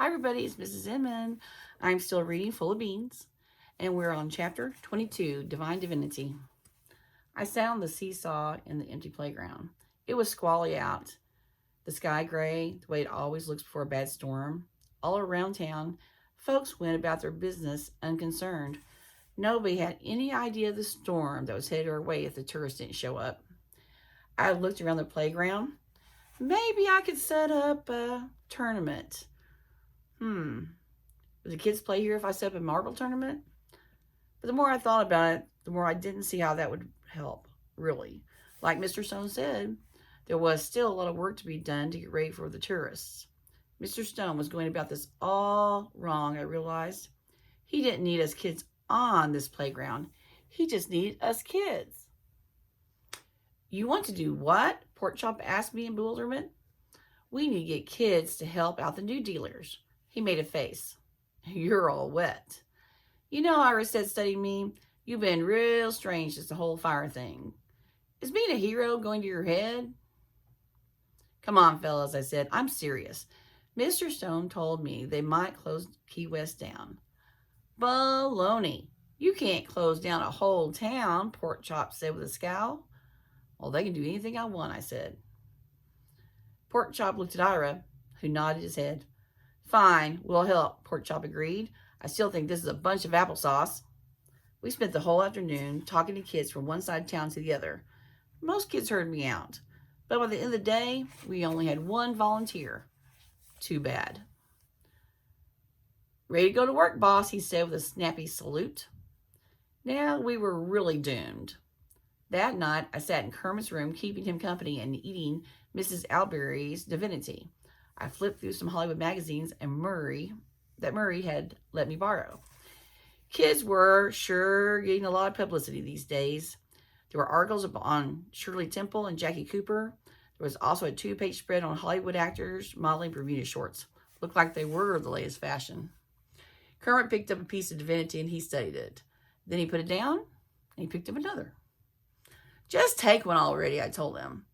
Hi everybody, it's Mrs. Inman. I'm still reading Full of Beans, and we're on chapter 22, Divine Divinity. I sat on the seesaw in the empty playground. It was squally out, the sky gray, the way it always looks before a bad storm. All around town, folks went about their business unconcerned. Nobody had any idea of the storm that was headed our way if the tourists didn't show up. I looked around the playground. Maybe I could set up a tournament. Would the kids play here if I set up a marble tournament? But the more I thought about it, the more I didn't see how that would help, really. Like Mr. Stone said, there was still a lot of work to be done to get ready for the tourists. Mr. Stone was going about this all wrong, I realized. He didn't need us kids on this playground. He just needed us kids. You want to do what? Porkchop asked me in bewilderment. We need to get kids to help out the new dealers. He made a face. You're all wet. You know, Iris said, studying me, you've been real strange since the whole fire thing. Is being a hero going to your head? Come on, fellas, I said. I'm serious. Mr. Stone told me they might close Key West down. Baloney. You can't close down a whole town, Porkchop said with a scowl. Well, they can do anything I want, I said. Porkchop looked at Ira, who nodded his head. Fine, we'll help, Porkchop agreed. I still think this is a bunch of applesauce. We spent the whole afternoon talking to kids from one side of town to the other. Most kids heard me out, but by the end of the day, we only had one volunteer. Too bad. Ready to go to work, boss, he said with a snappy salute. Now we were really doomed. That night, I sat in Kermit's room, keeping him company and eating Mrs. Alberry's Divinity. I flipped through some Hollywood magazines and Murray had let me borrow. Kids were sure getting a lot of publicity these days. There were articles on Shirley Temple and Jackie Cooper. There was also a 2-page spread on Hollywood actors modeling Bermuda shorts. Looked like they were the latest fashion. Kermit picked up a piece of Divinity and he studied it. Then he put it down and he picked up another. Just take one already, I told him.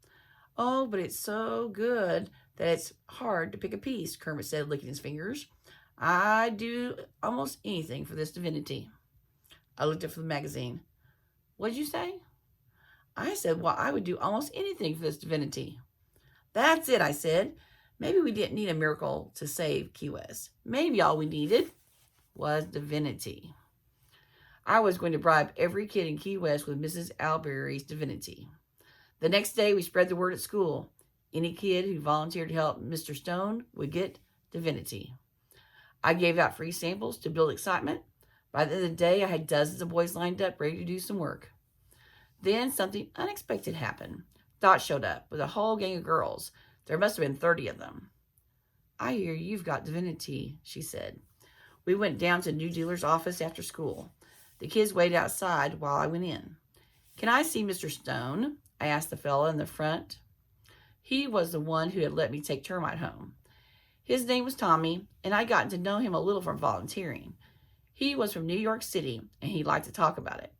Oh, but it's so good that it's hard to pick a piece, Kermit said, licking his fingers. I'd do almost anything for this Divinity. I looked up from the magazine. What did you say? I said, well, I would do almost anything for this Divinity. That's it, I said. Maybe we didn't need a miracle to save Key West. Maybe all we needed was Divinity. I was going to bribe every kid in Key West with Mrs. Alberry's Divinity. The next day, we spread the word at school. Any kid who volunteered to help Mr. Stone would get Divinity. I gave out free samples to build excitement. By the end of the day, I had dozens of boys lined up ready to do some work. Then something unexpected happened. Dot showed up with a whole gang of girls. There must have been 30 of them. I hear you've got Divinity, she said. We went down to the new dealer's office after school. The kids waited outside while I went in. Can I see Mr. Stone? I asked the fellow in the front. He was the one who had let me take termite home. His name was Tommy, and I'd gotten to know him a little from volunteering. He was from New York City, and he liked to talk about it.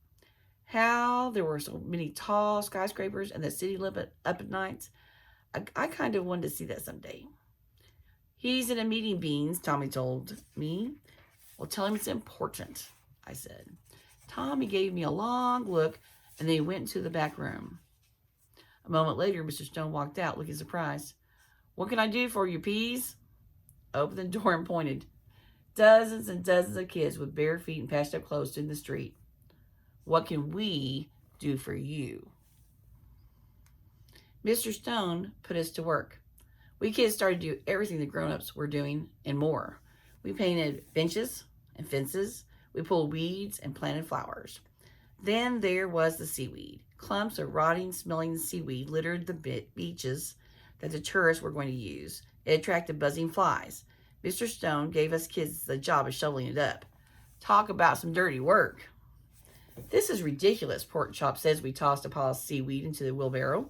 How there were so many tall skyscrapers and the city lit up at night. I kind of wanted to see that someday. He's in a meeting, Beans, Tommy told me. Well, tell him it's important, I said. Tommy gave me a long look, and then he went into the back room. A moment later, Mr. Stone walked out, looking surprised. What can I do for you, Peas? I opened the door and pointed. Dozens and dozens of kids with bare feet and patched up clothes stood in the street. What can we do for you? Mr. Stone put us to work. We kids started to do everything the grown-ups were doing and more. We painted benches and fences. We pulled weeds and planted flowers. Then there was the seaweed. Clumps of rotting, smelling seaweed littered the beaches that the tourists were going to use. It attracted buzzing flies. Mr. Stone gave us kids the job of shoveling it up. Talk about some dirty work. This is ridiculous, Porkchop says we tossed a pile of seaweed into the wheelbarrow.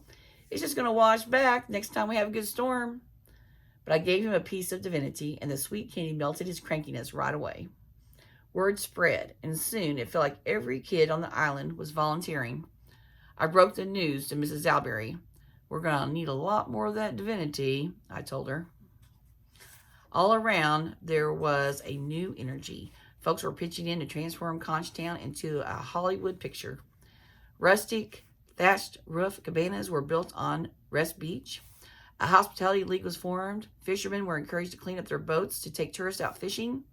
It's just going to wash back next time we have a good storm. But I gave him a piece of Divinity, and the sweet candy melted his crankiness right away. Word spread, and soon it felt like every kid on the island was volunteering. I broke the news to Mrs. Alberry. We're going to need a lot more of that Divinity, I told her. All around, there was a new energy. Folks were pitching in to transform Conchtown into a Hollywood picture. Rustic, thatched roof cabanas were built on Rest Beach. A hospitality league was formed. Fishermen were encouraged to clean up their boats to take tourists out fishing.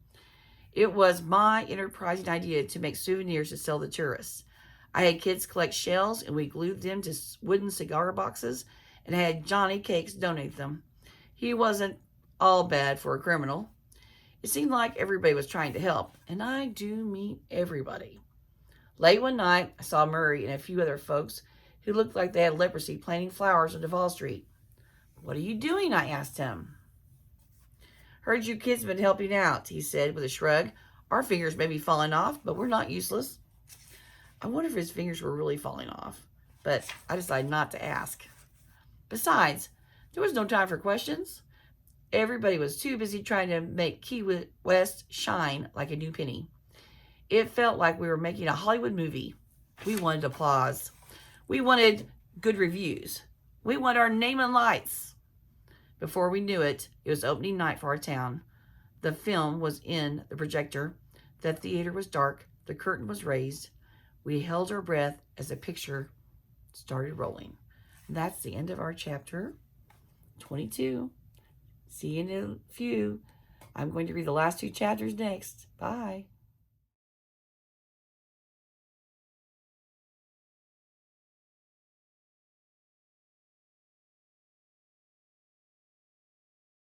It was my enterprising idea to make souvenirs to sell to tourists. I had kids collect shells, and we glued them to wooden cigar boxes and had Johnny Cakes donate them. He wasn't all bad for a criminal. It seemed like everybody was trying to help, and I do mean everybody. Late one night, I saw Murray and a few other folks who looked like they had leprosy planting flowers on Duval Street. "What are you doing?" I asked him. "Heard you kids have been helping out," he said with a shrug. "Our fingers may be falling off, but we're not useless." I wonder if his fingers were really falling off, but I decided not to ask. Besides, there was no time for questions. Everybody was too busy trying to make Key West shine like a new penny. It felt like we were making a Hollywood movie. We wanted applause. We wanted good reviews. We wanted our name in lights. Before we knew it, it was opening night for our town. The film was in the projector. The theater was dark. The curtain was raised. We held our breath as the picture started rolling. That's the end of our chapter 22. See you in a few. I'm going to read the last two chapters next. Bye.